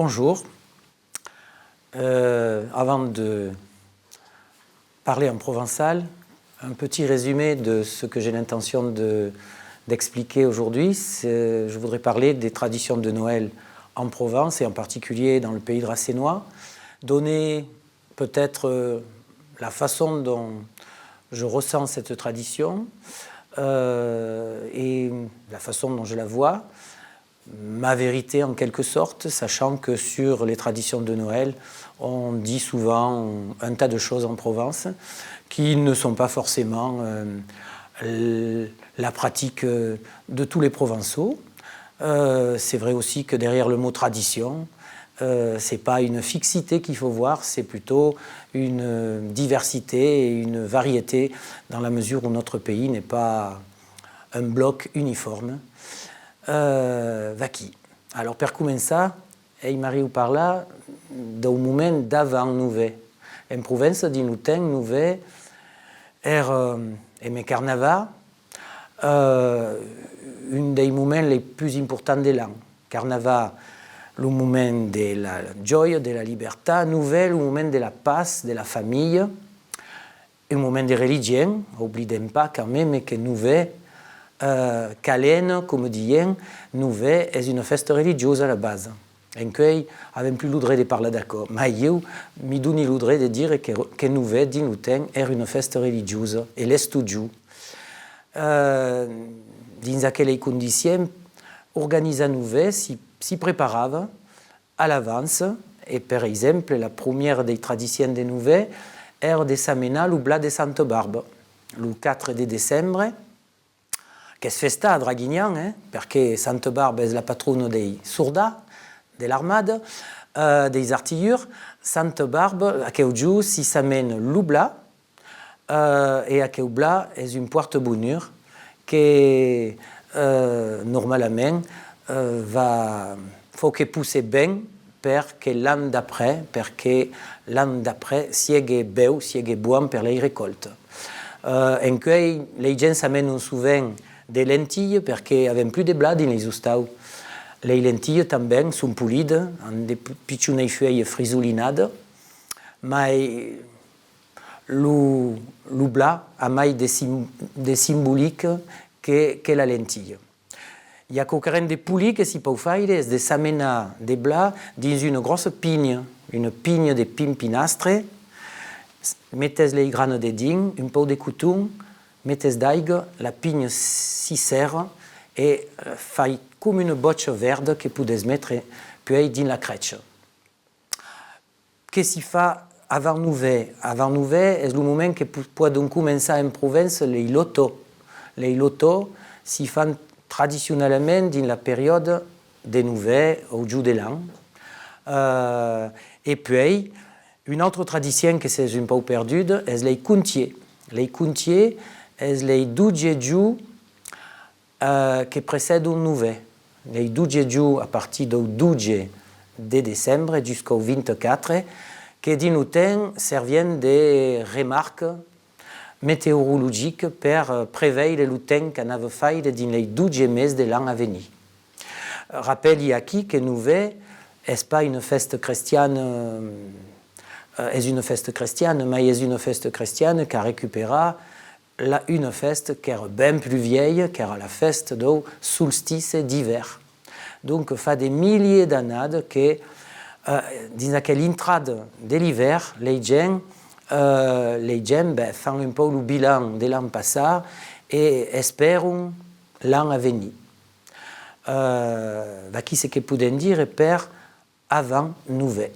Bonjour. Avant de parler en provençal, un petit résumé de ce que j'ai l'intention d'expliquer aujourd'hui. Je voudrais parler des traditions de Noël en Provence et en particulier dans le pays dracénois, donner peut-être la façon dont je ressens cette tradition et la façon dont je la vois, ma vérité en quelque sorte, sachant que sur les traditions de Noël, on dit souvent un tas de choses en Provence qui ne sont pas forcément la pratique de tous les Provençaux. C'est vrai aussi que derrière le mot tradition, c'est pas une fixité qu'il faut voir, c'est plutôt une diversité et une variété dans la mesure où notre pays n'est pas un bloc uniforme. Vaqui. Alors, per començar, m'arrive par là d'un moment d'avant nouvel. En Provence, din lo temps nouvel, mes carnaval, un des moments les plus importants de l'an. Carnaval, le moment de la joie, de la liberté, nouvel, le moment de la paix, de la famille, un moment de religion, n'oublions pas quand même que nouvel, Calène, comme dient, nouvel est une fête religieuse à la base. En cui avem plus l'udre de parler d'accord. Mais io mi doni l'udre de dire que nouvel, din lo temps, une fête religieuse, et l'estudiu. Dins aquelles conditions, organiser nouvel s'y préparava à l'avance, et par exemple, la première des traditions de nouvel era de s'amener le blat de Sainte Barbe, le 4 de décembre, che si festa a Draguignan, perché Sainte Barbe è la patrona dei soldats, dell'armada, des artilleurs. Sainte Barbe, a quel giù si s'amène le blat, et a quel blat è un porte-bonheur che normalement faut que pousse ben perché l'an d'après sigue beu, sigue buon per les récoltes. En cui les gens s'amènent souvent des lentilles perché avem plus de blat dins les ustaus. Les lentilles també són polides amb de pitjornei feuilles frisolinades, mais le blat a mai de symbolique que la lentille. Il y a qu'aucun de poli que s'y peut faire, és de s'amenar de blat dins une grosse pigne de pimpinastre, mettez les granes de dins, un peu de coton, mettez d'aigua, la pigne s'y serre et fait comme une botte verte que pouvez mettre puis dans la crèche. Qu'est-ce qu'il fait avant nouvel? Avant nouvel est le moment que poden commencer en Provence les lotos. Les lotos s'y font traditionnellement dans la période de nouvel au jour de l'an. Et puis, une autre tradition que c'est un peu perdue est les contiers. Les contiers sont les 12 jours qui précèdent un nouvel. Les 12 jours à partir du 12 de décembre jusqu'au 24, qui dans le temps servent de remarques météorologiques pour prévoir le temps qu'on avait fait dans les 12 mois de l'an à venir. Rappelle ici que nouvel n'est pas une fête chrétienne. Est une fête chrétienne, mais est une fête chrétienne qui a récupéré une fête qui est bien plus vieille, qui est la fête du solstice d'hiver. Donc, il y a des milliers d'années que, dans laquelle entrade de l'hiver, les gens font un peu le bilan de l'an passé et espèrent l'an à venir. Qui c'est que peut dire per avant nouvel.